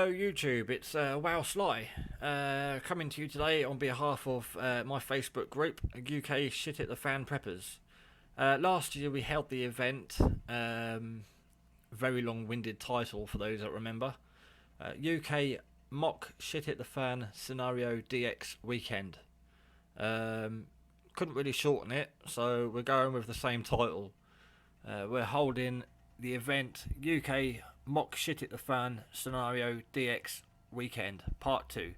Hello YouTube, it's Wow Sly coming to you today on behalf of my Facebook group, UK Shit It the Fan Preppers. Last year we held the event, very long-winded title for those that remember, UK Mock Shit It the Fan Scenario DX Weekend. Couldn't really shorten it, so we're going with the same title. We're holding the event UK Mock Shit It the Fan Scenario DX Weekend Part 2.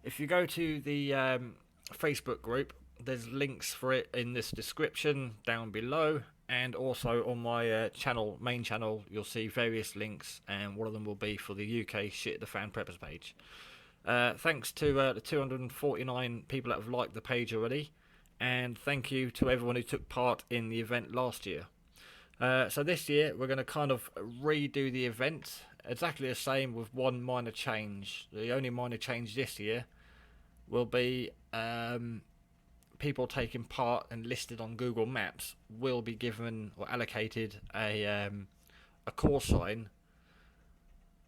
If you go to the Facebook group, there's links for it in this description down below, and also on my main channel you'll see various links, and one of them will be for the UK Shit the Fan Preppers page. Thanks to the 249 people that have liked the page already, and thank you to everyone who took part in the event last year. So this year we're going to kind of redo the event exactly the same with one minor change. The only minor change this year will be people taking part and listed on Google Maps will be given or allocated a call sign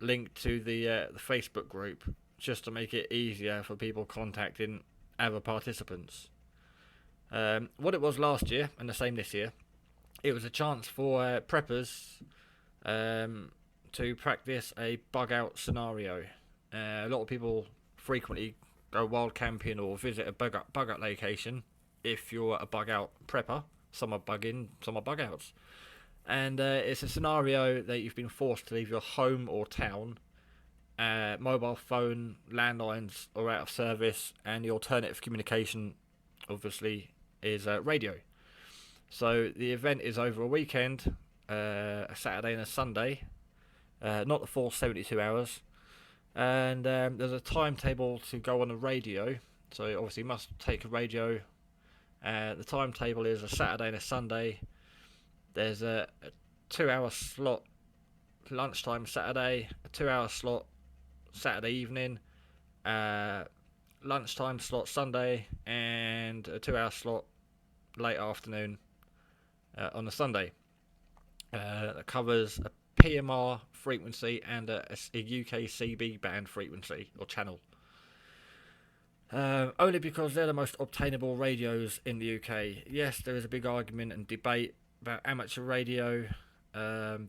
linked to the Facebook group, just to make it easier for people contacting other participants. What it was last year and the same this year, it was a chance for preppers to practice a bug out scenario. A lot of people frequently go wild camping or visit a bug out location. If you're a bug out prepper, some are bug in, some are bug outs, and it's a scenario that you've been forced to leave your home or town. Mobile phone, landlines are out of service, and the alternative communication obviously is radio. So the event is over a weekend, a Saturday and a Sunday, not the full 72 hours, and there's a timetable to go on the radio, so obviously you must take a radio. The timetable is a Saturday and a Sunday. There's a 2-hour slot lunchtime Saturday, a 2-hour slot Saturday evening, lunchtime slot Sunday, and a 2-hour slot late afternoon on a Sunday. That covers a PMR frequency and a UK CB band frequency or channel. Only because they're the most obtainable radios in the UK. Yes, there is a big argument and debate about amateur radio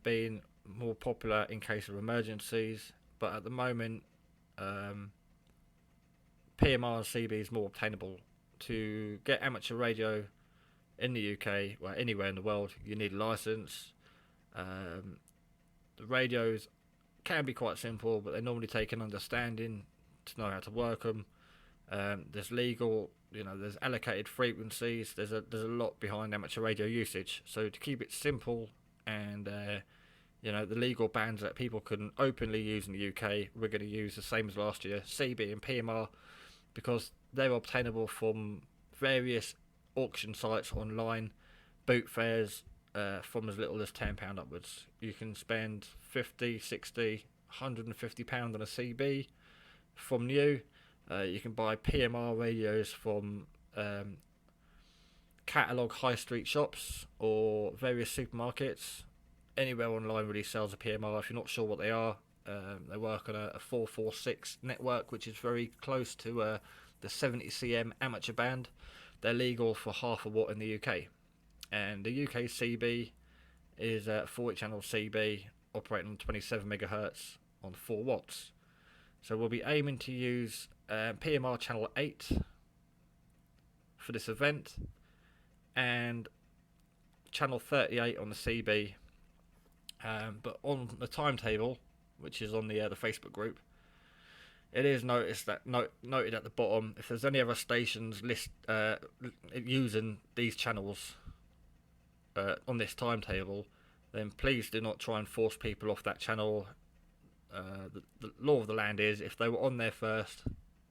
being more popular in case of emergencies, but at the moment PMR and CB is more obtainable. To get amateur radio in the UK, well, anywhere in the world, you need a license. The radios can be quite simple, but they normally take an understanding to know how to work them. There's legal, there's allocated frequencies. There's a lot behind amateur radio usage. So to keep it simple and the legal bands that people can openly use in the UK, we're going to use the same as last year, CB and PMR, because they're obtainable from various auction sites online, boot fairs, from as little as £10 upwards. You can spend 50, 60, £150 on a CB from new. You can buy PMR radios from catalogue high street shops or various supermarkets. Anywhere online really sells a PMR. If you're not sure what they are, they work on a 446 network, which is very close to the 70 cm amateur band. They're legal for half a watt in the UK. And the UK CB is a 40-channel CB operating on 27 megahertz on 4 watts. So we'll be aiming to use PMR channel 8 for this event, and channel 38 on the CB. But on the timetable, which is on the Facebook group, it is noted at the bottom, if there's any other stations using these channels on this timetable, then please do not try and force people off that channel. The law of the land is, if they were on there first,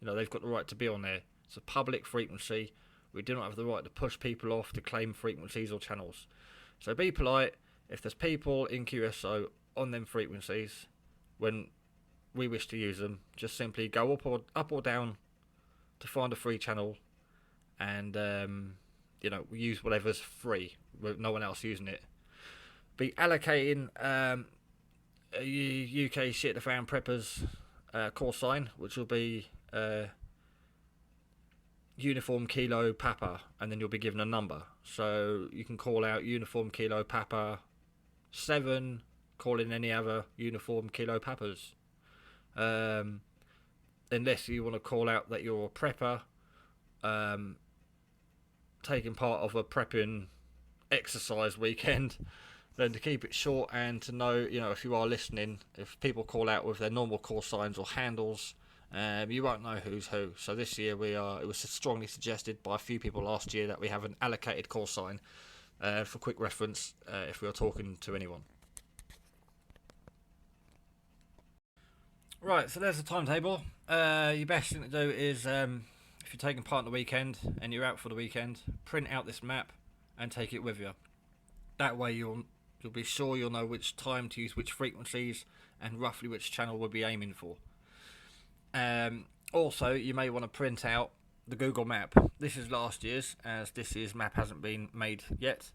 they've got the right to be on there. It's a public frequency. We do not have the right to push people off to claim frequencies or channels. So be polite. If there's people in QSO on them frequencies, when we wish to use them, just simply go up or down to find a free channel, and use whatever's free with no one else using it. Be allocating UK Shit the Fan Preppers call sign, which will be Uniform Kilo Papa, and then you'll be given a number. So you can call out Uniform Kilo Papa 7, call in any other Uniform Kilo Papas. Unless you want to call out that you're a prepper, taking part of a prepping exercise weekend, then to keep it short and to know, if you are listening, if people call out with their normal call signs or handles, you won't know who's who. So this year it was strongly suggested by a few people last year that we have an allocated call sign for quick reference if we are talking to anyone. Right, so there's the timetable. Your best thing to do is, if you're taking part in the weekend and you're out for the weekend, print out this map and take it with you. That way you'll be sure you'll know which time to use which frequencies and roughly which channel we'll be aiming for. Also, you may want to print out the Google map. This is last year's, as this year's map hasn't been made yet.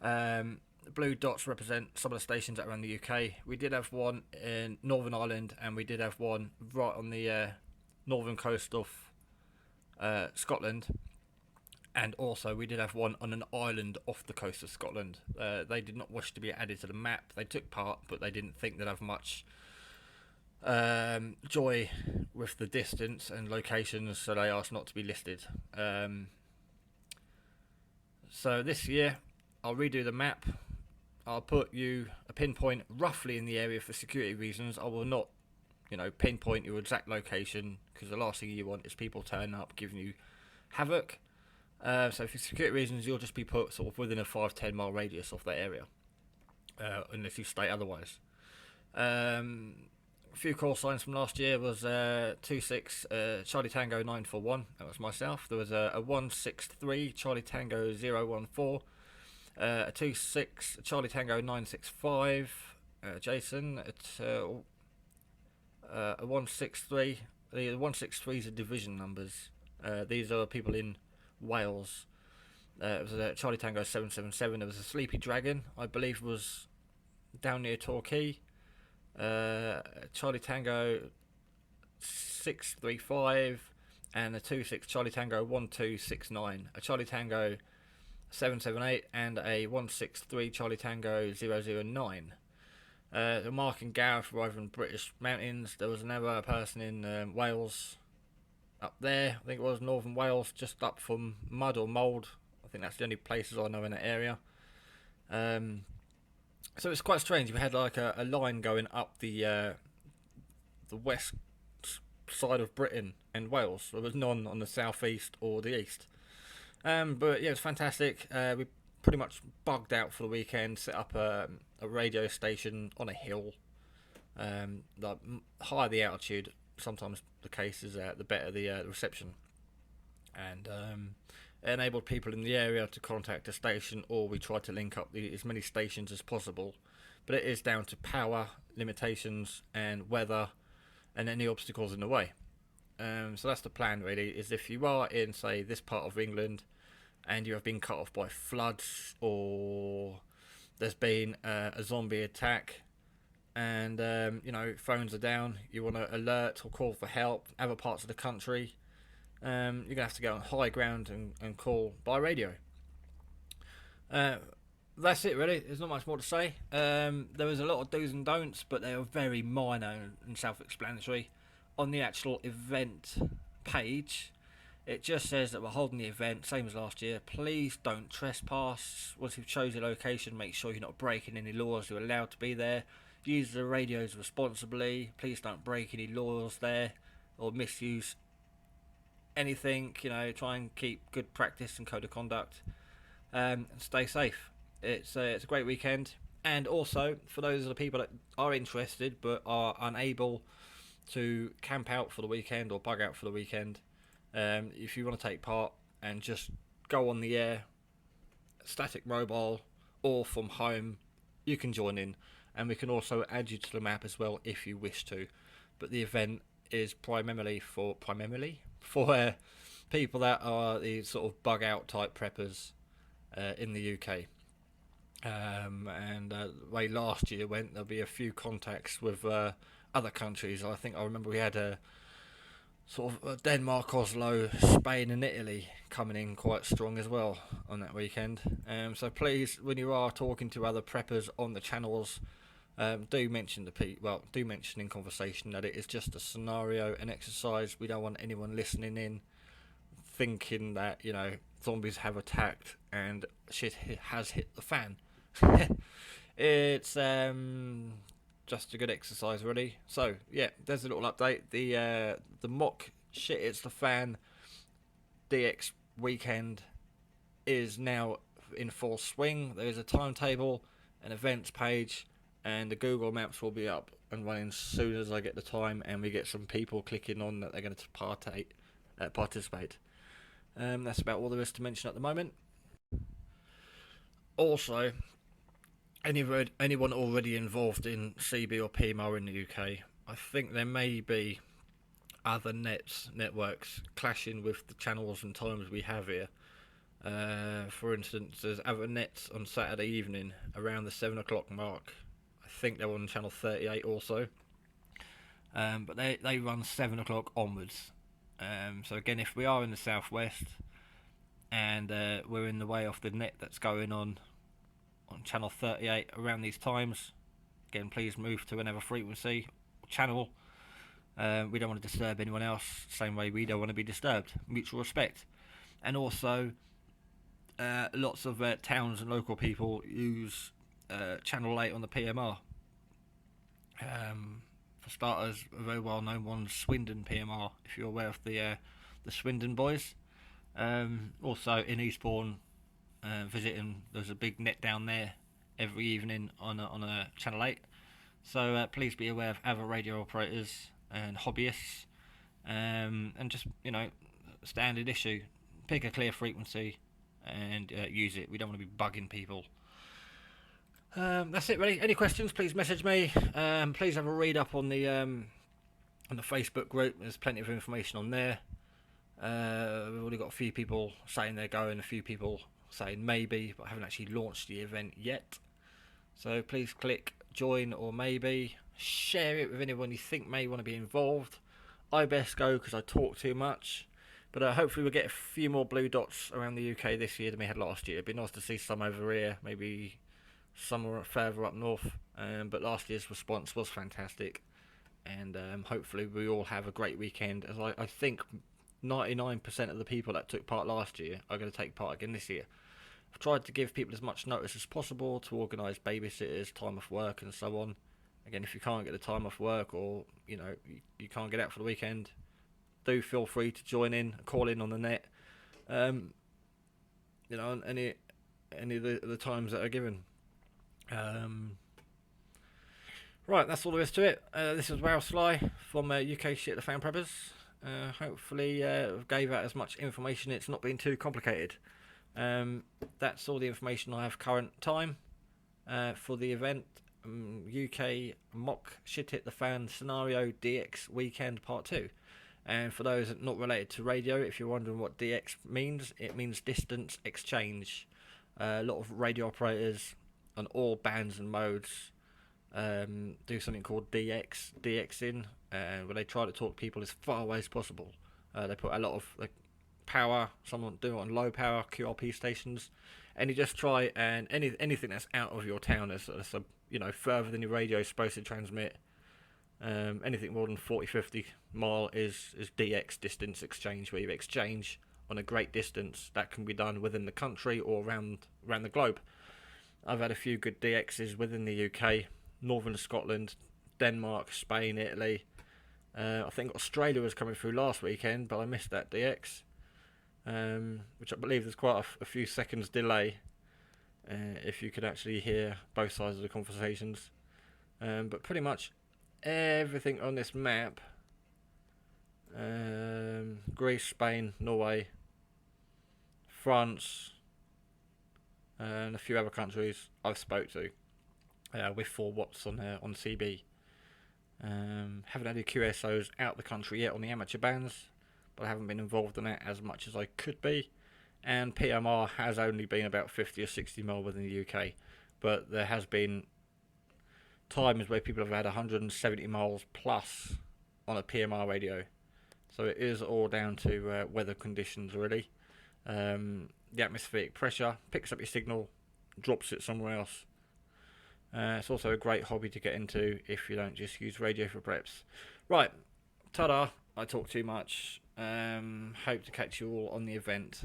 The blue dots represent some of the stations that are around the UK. We did have one in Northern Ireland, and we did have one right on the northern coast of Scotland. And also, we did have one on an island off the coast of Scotland. They did not wish to be added to the map. They took part, but they didn't think they'd have much joy with the distance and locations, so they asked not to be listed. So this year, I'll redo the map. I'll put you a pinpoint roughly in the area for security reasons. I will not, pinpoint your exact location, because the last thing you want is people turning up giving you havoc. So for security reasons, you'll just be put sort of within a 5-10 mile radius of that area, unless you state otherwise. A few call signs from last year was 26 Charlie Tango 941. That was myself. There was a 163 Charlie Tango 014. A 26 Charlie Tango 965. Jason. A 163. The 163s are division numbers. These are people in Wales. It was a Charlie Tango 777. There was a Sleepy Dragon, I believe, was down near Torquay. Charlie Tango 635 and a 26 Charlie Tango 1269. A Charlie Tango 778 and a 163 Charlie Tango 009. Mark and Gareth were over in British Mountains. There was another person in Wales up there. I think it was Northern Wales, just up from mud or mould. I think that's the only places I know in that area. So it's quite strange. We had like a line going up the west side of Britain and Wales. There was none on the southeast or the east. But yeah, it was fantastic. We pretty much bugged out for the weekend. Set up a radio station on a hill. The higher the altitude, sometimes the case is the better the reception, and enabled people in the area to contact the station, or we tried to link up as many stations as possible. But it is down to power limitations and weather and any obstacles in the way. So that's the plan, really, is if you are in, say, this part of England and you have been cut off by floods, or there's been a zombie attack, and phones are down, you want to alert or call for help, other parts of the country, you're going to have to go on high ground and call by radio. That's it, really. There's not much more to say. There was a lot of do's and don'ts, but they were very minor and self-explanatory. On the actual event page, it just says that we're holding the event, same as last year. Please don't trespass. Once you've chosen your location, make sure you're not breaking any laws. You're allowed to be there. Use the radios responsibly. Please don't break any laws there or misuse anything. Try and keep good practice and code of conduct, and stay safe. It's a great weekend. And also, for those of the people that are interested but are unable to camp out for the weekend or bug out for the weekend, if you want to take part and just go on the air, static mobile or from home, you can join in, and we can also add you to the map as well if you wish to. But the event is primarily for people that are the sort of bug out type preppers in the UK. And the way last year went, there'll be a few contacts with other countries. I think I remember we had a sort of Denmark, Oslo, Spain, and Italy coming in quite strong as well on that weekend. So please, when you are talking to other preppers on the channels, do mention do mention in conversation that it is just a scenario, an exercise. We don't want anyone listening in thinking that zombies have attacked and shit has hit the fan. It's just a good exercise, really. So yeah, there's a little update. The mock shit it's the fan DX weekend is now in full swing. There is a timetable, an events page, and the Google Maps will be up and running as soon as I get the time and we get some people clicking on that they're going to participate. That's about all there is to mention at the moment. Also, anyone already involved in CB or PMR in the UK, I think there may be other networks clashing with the channels and times we have here. For instance, there's other nets on Saturday evening around the 7 o'clock mark. I think they're on channel 38 also. But they run 7 o'clock onwards. So again, if we are in the southwest and we're in the way off the net that's going on channel 38 around these times, again, please move to another frequency channel. We don't want to disturb anyone else, same way we don't want to be disturbed. Mutual respect. And also, lots of towns and local people use channel 8 on the PMR. For starters, a very well known one, Swindon PMR, if you're aware of the Swindon boys. Also in Eastbourne, visiting, there's a big net down there every evening on a channel 8. So please be aware of other radio operators and hobbyists, and just standard issue, pick a clear frequency and use it. We don't want to be bugging people. That's it really. Any questions, please message me. Please have a read up on the Facebook group. There's plenty of information on there. We've already got a few people saying they're going, a few people saying maybe, but haven't actually launched the event yet. So please click join or maybe. Share it with anyone you think may want to be involved. I best go because I talk too much. But hopefully we'll get a few more blue dots around the UK this year than we had last year. It'd be nice to see some over here, maybe somewhere further up north. But last year's response was fantastic. And hopefully we all have a great weekend. As I think 99% of the people that took part last year are going to take part again this year. I've tried to give people as much notice as possible to organise babysitters, time off work and so on. Again, if you can't get the time off work or you can't get out for the weekend, do feel free to join in, call in on the net. Any of the times that are given. Right, that's all there is to it. This is Wow Sly from UK Shit the Fan Preppers. Hopefully gave out as much information. It's not been too complicated. That's all the information I have current time for the event. UK Mock Shit Hit the Fan Scenario DX Weekend Part 2. And for those not related to radio, if you're wondering what DX means, it means distance exchange. A lot of radio operators on all bands and modes do something called DXing, where they try to talk people as far away as possible. They put a lot of power, someone do it on low power QRP stations, and you just try and anything that's out of your town is further than your radio is supposed to transmit. Anything more than 40-50 mile is DX, distance exchange, where you exchange on a great distance. That can be done within the country or around the globe. I've had a few good DXs within the UK, Northern Scotland, Denmark, Spain, Italy. I think Australia was coming through last weekend, but I missed that DX, which I believe there's quite a few seconds delay if you could actually hear both sides of the conversations. But pretty much everything on this map, Greece, Spain, Norway, France, and a few other countries I've spoke to with 4 watts on CB. Haven't had any QSOs out the country yet on the amateur bands, but I haven't been involved in that as much as I could be. And PMR has only been about 50 or 60 mile within the UK, but there has been times where people have had 170 miles plus on a PMR radio. So it is all down to weather conditions, really. The atmospheric pressure picks up your signal, drops it somewhere else. It's also a great hobby to get into if you don't just use radio for preps. Right, ta-da, I talk too much. Hope to catch you all on the event.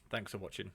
Thanks for watching.